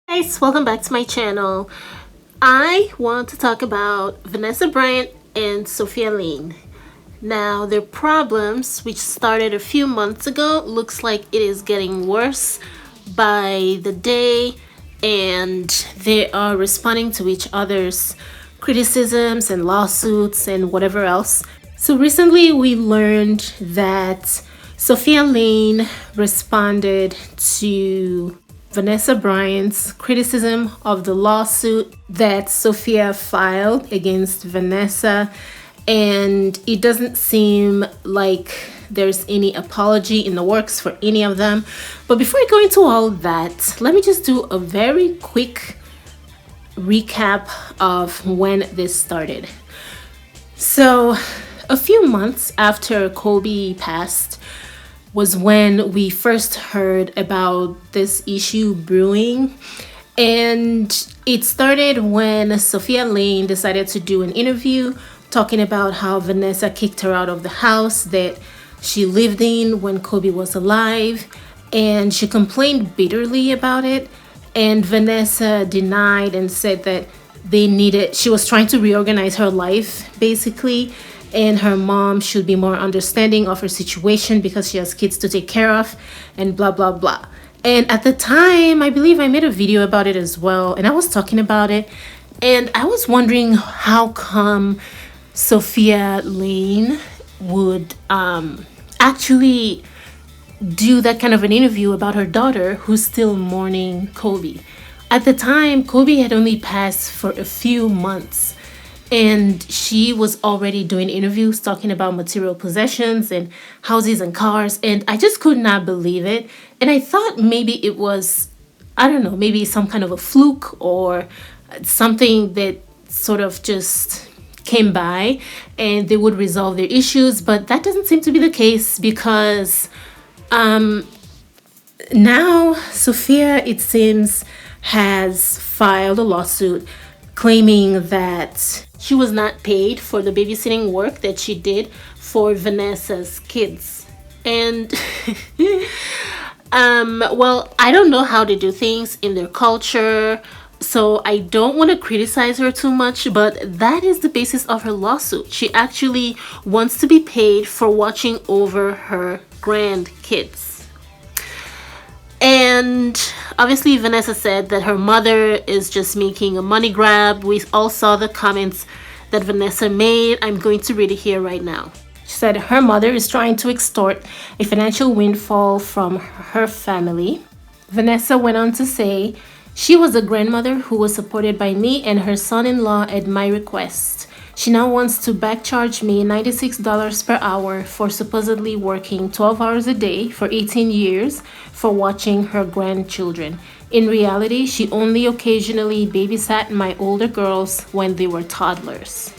Guys, welcome back to my channel. I want to talk about Vanessa Bryant and Sophia Lane. Now, their problems, which started a few months ago, looks like it is getting worse by the day, and they are responding to each other's criticisms and lawsuits and whatever else. So recently we learned that Sophia Lane responded to Vanessa Bryant's criticism of the lawsuit that Sophia filed against Vanessa, and it doesn't seem like there's any apology in the works for any of them. But before I go into all that, let me just do a very quick recap of when this started. So a few months after Kobe passed was when we first heard about this issue brewing. And it started when Sophia Lane decided to do an interview talking about how Vanessa kicked her out of the house that she lived in when Kobe was alive. And she complained bitterly about it. And Vanessa denied and said that she was trying to reorganize her life, basically. And her mom should be more understanding of her situation because she has kids to take care of and blah, blah, blah. And at the time, I believe I made a video about it as well. And I was talking about it. And I was wondering how come Sophia Lane would actually do that kind of an interview about her daughter who's still mourning Kobe. At the time, Kobe had only passed for a few months. And she was already doing interviews talking about material possessions and houses and cars. And I just could not believe it. And I thought maybe it was, I don't know, maybe some kind of a fluke or something that sort of just came by and they would resolve their issues. But that doesn't seem to be the case because now Sophia, it seems, has filed a lawsuit claiming that she was not paid for the babysitting work that she did for Vanessa's kids. And well, I don't know how they do things in their culture, so I don't want to criticize her too much, but that is the basis of her lawsuit. She actually wants to be paid for watching over her grandkids. And obviously Vanessa said that her mother is just making a money grab. We all saw the comments that Vanessa made. I'm going to read it here right now. She said her mother is trying to extort a financial windfall from her family. Vanessa went on to say, she was a grandmother who was supported by me and her son-in-law at my request. She now wants to backcharge me $96 per hour for supposedly working 12 hours a day for 18 years for watching her grandchildren. In reality, she only occasionally babysat my older girls when they were toddlers.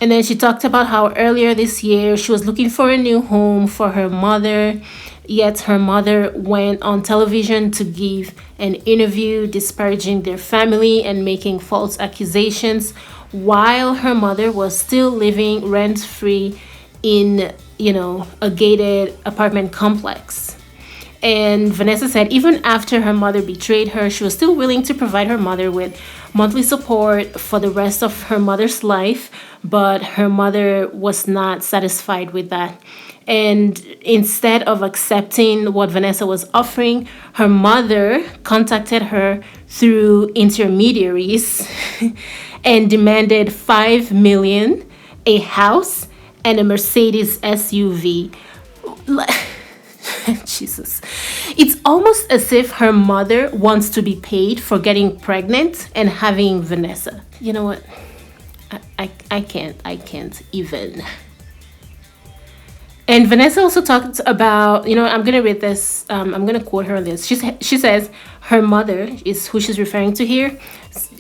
And then she talked about how earlier this year she was looking for a new home for her mother, yet her mother went on television to give an interview disparaging their family and making false accusations while her mother was still living rent-free in, a gated apartment complex. And Vanessa said even after her mother betrayed her, she was still willing to provide her mother with monthly support for the rest of her mother's life, but her mother was not satisfied with that. And instead of accepting what Vanessa was offering, her mother contacted her through intermediaries and demanded $5 million, a house, and a Mercedes SUV. Jesus. It's almost as if her mother wants to be paid for getting pregnant and having Vanessa. You know what? I can't even. And Vanessa also talked about, I'm going to read this. I'm going to quote her on this. She says her mother, is who she's referring to here,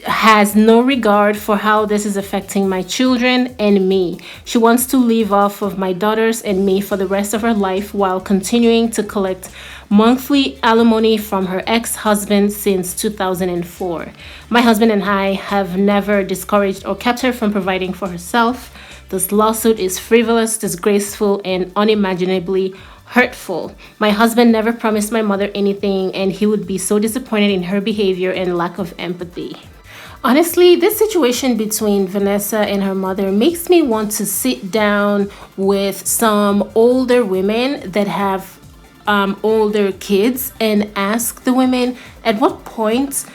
has no regard for how this is affecting my children and me. She wants to live off of my daughters and me for the rest of her life while continuing to collect monthly alimony from her ex-husband since 2004. My husband and I have never discouraged or kept her from providing for herself. This lawsuit is frivolous, disgraceful, and unimaginably hurtful. My husband never promised my mother anything, and he would be so disappointed in her behavior and lack of empathy. Honestly, this situation between Vanessa and her mother makes me want to sit down with some older women that have older kids and ask the women, at what point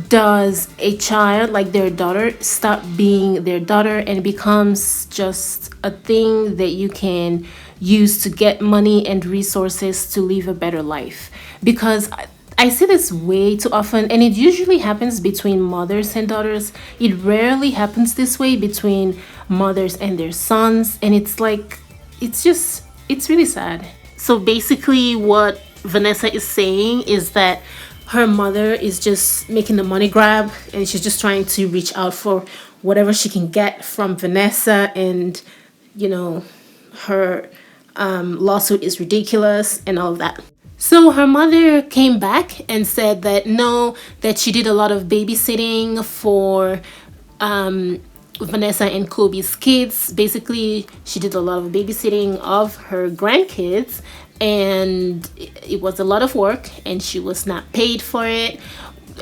does a child like their daughter stop being their daughter and becomes just a thing that you can use to get money and resources to live a better life? Because I see this way too often, and it usually happens between mothers and daughters. It rarely happens this way between mothers and their sons, and it's like, it's really sad. So basically, what Vanessa is saying is that her mother is just making the money grab, and she's just trying to reach out for whatever she can get from Vanessa, and her lawsuit is ridiculous and all of that. So her mother came back and said that no, that she did a lot of babysitting for Vanessa and Kobe's kids. Basically, she did a lot of babysitting of her grandkids, and it was a lot of work, and she was not paid for it.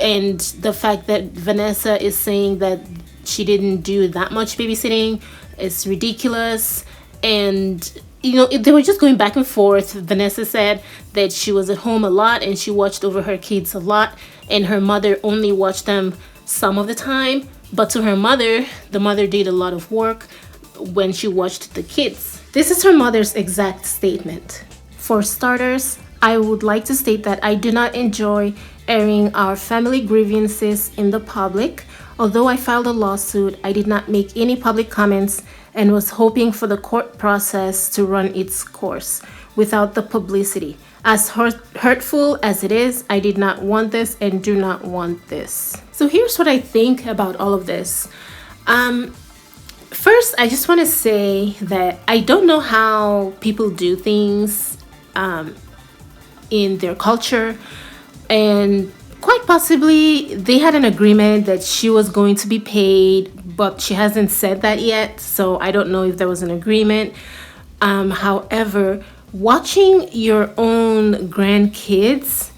And the fact that Vanessa is saying that she didn't do that much babysitting is ridiculous. And they were just going back and forth. Vanessa said that she was at home a lot and she watched over her kids a lot, and her mother only watched them some of the time. But to her mother, the mother did a lot of work when she watched the kids. This is her mother's exact statement. For starters, I would like to state that I do not enjoy airing our family grievances in the public. Although I filed a lawsuit, I did not make any public comments and was hoping for the court process to run its course without the publicity. As hurtful as it is, I did not want this and do not want this. So here's what I think about all of this. First, I just want to say that I don't know how people do things in their culture, and quite possibly they had an agreement that she was going to be paid, but she hasn't said that yet, so I don't know if there was an agreement. However, watching your own grandkids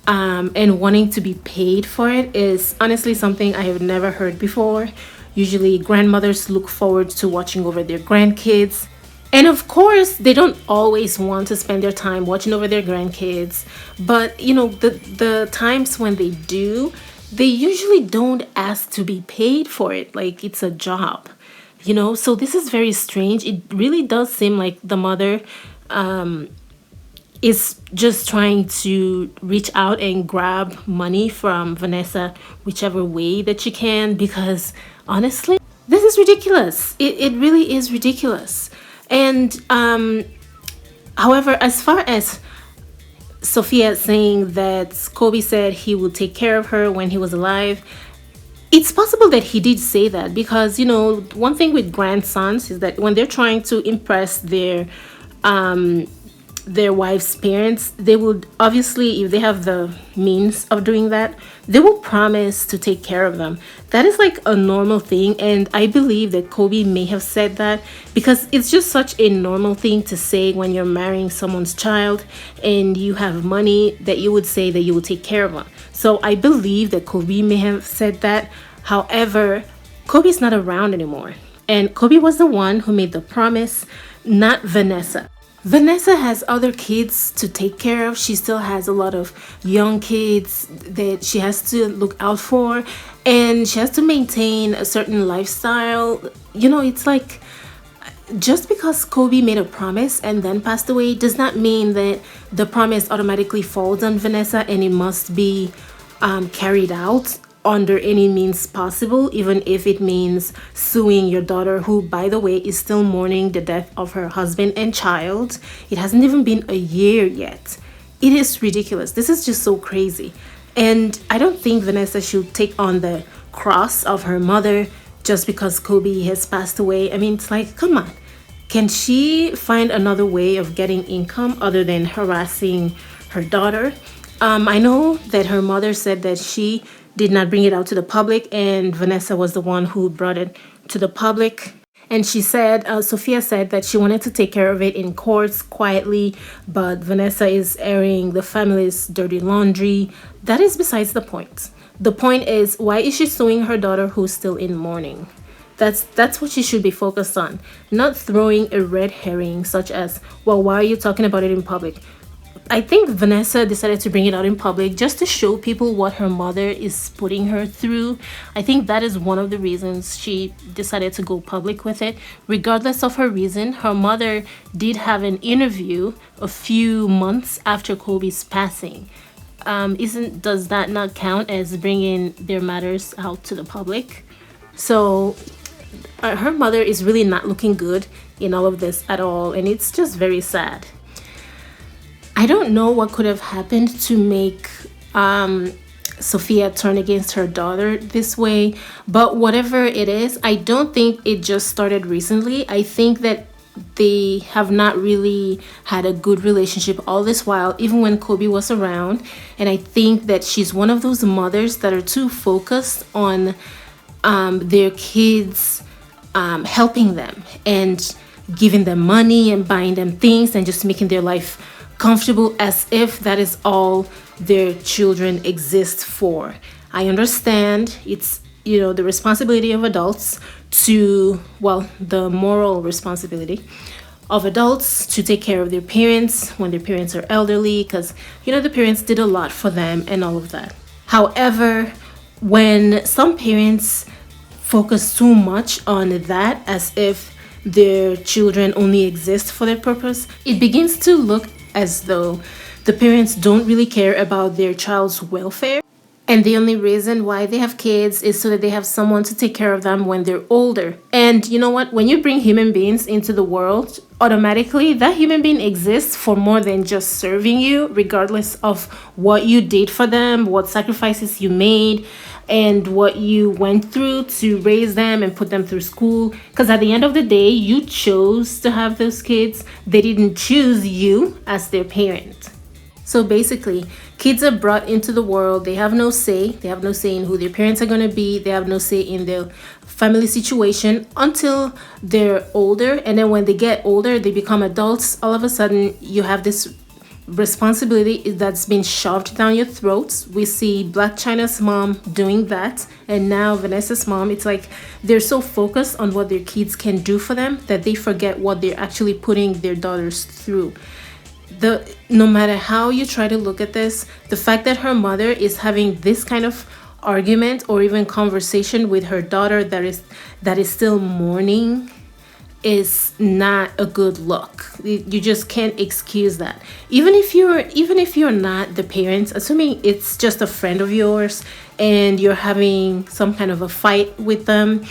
and wanting to be paid for it is honestly something I have never heard before. Usually grandmothers look forward to watching over their grandkids. And of course, they don't always want to spend their time watching over their grandkids. But, the times when they do, they usually don't ask to be paid for it. Like, it's a job, So this is very strange. It really does seem like the mother is just trying to reach out and grab money from Vanessa whichever way that she can, because honestly, this is ridiculous. It really is ridiculous. And however, as far as Sophia saying that Kobe said he would take care of her when he was alive, it's possible that he did say that, because one thing with grandsons is that when they're trying to impress their wife's parents, they would obviously, if they have the means of doing that, they will promise to take care of them. That is like a normal thing, and I believe that Kobe may have said that because it's just such a normal thing to say when you're marrying someone's child and you have money, that you would say that you would take care of them. So I believe that Kobe may have said that. However, Kobe's not around anymore, and Kobe was the one who made the promise, not Vanessa. Vanessa has other kids to take care of. She still has a lot of young kids that she has to look out for, and she has to maintain a certain lifestyle. It's like, just because Kobe made a promise and then passed away does not mean that the promise automatically falls on Vanessa and it must be carried out under any means possible, even if it means suing your daughter, who, by the way, is still mourning the death of her husband and child. It hasn't even been a year yet. It is ridiculous. This is just so crazy. And I don't think Vanessa should take on the cross of her mother just because Kobe has passed away. I mean, it's like, come on. Can she find another way of getting income other than harassing her daughter? I know that her mother said that she did not bring it out to the public, and Vanessa was the one who brought it to the public. And she said, Sophia said that she wanted to take care of it in courts quietly, but Vanessa is airing the family's dirty laundry. That is besides the point. The point is, why is she suing her daughter who's still in mourning? That's what she should be focused on, not throwing a red herring such as, well, why are you talking about it in public? I think Vanessa decided to bring it out in public just to show people what her mother is putting her through. I think that is one of the reasons she decided to go public with it. Regardless of her reason, her mother did have an interview a few months after Kobe's passing. Does that not count as bringing their matters out to the public? So her mother is really not looking good in all of this at all, and it's just very sad. I don't know what could have happened to make Sophia turn against her daughter this way, but whatever it is, I don't think it just started recently. I think that they have not really had a good relationship all this while, even when Kobe was around. And I think that she's one of those mothers that are too focused on their kids helping them and giving them money and buying them things and just making their life comfortable, as if that is all their children exist for. I understand it's, the responsibility of adults to, well, the moral responsibility of adults to take care of their parents when their parents are elderly, because, the parents did a lot for them and all of that. However, when some parents focus too much on that as if their children only exist for their purpose, it begins to look as though the parents don't really care about their child's welfare. And the only reason why they have kids is so that they have someone to take care of them when they're older. And you know what? When you bring human beings into the world, automatically that human being exists for more than just serving you, regardless of what you did for them, what sacrifices you made, and what you went through to raise them and put them through school. Because at the end of the day, you chose to have those kids. They didn't choose you as their parent. So basically, kids are brought into the world. They have no say. They have no say in who their parents are going to be. They have no say in their family situation until they're older. And then when they get older, they become adults. All of a sudden, you have this responsibility that's been shoved down your throats. We see Black China's mom doing that, and now Vanessa's mom. It's like they're so focused on what their kids can do for them that they forget what they're actually putting their daughters through. No matter how you try to look at this, the fact that her mother is having this kind of argument or even conversation with her daughter that is still mourning is not a good look. You just can't excuse that. Even if you're not the parents, assuming it's just a friend of yours and you're having some kind of a fight with them,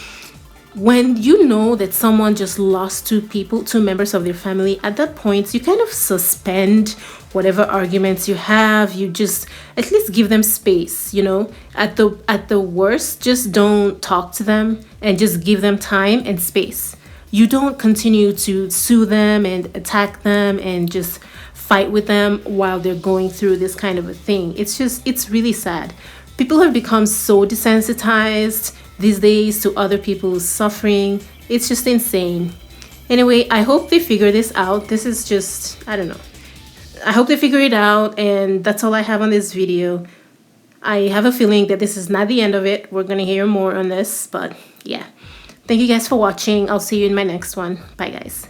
when you know that someone just lost two members of their family, at that point you kind of suspend whatever arguments you have. You just at least give them space, at the worst, just don't talk to them and just give them time and space. You don't continue to sue them and attack them and just fight with them while they're going through this kind of a thing. It's really sad. People have become so desensitized these days to other people's suffering. It's just insane. Anyway, I hope they figure this out. This is just, I don't know. I hope they figure it out, and that's all I have on this video. I have a feeling that this is not the end of it. We're going to hear more on this, but yeah. Thank you guys for watching. I'll see you in my next one. Bye, guys.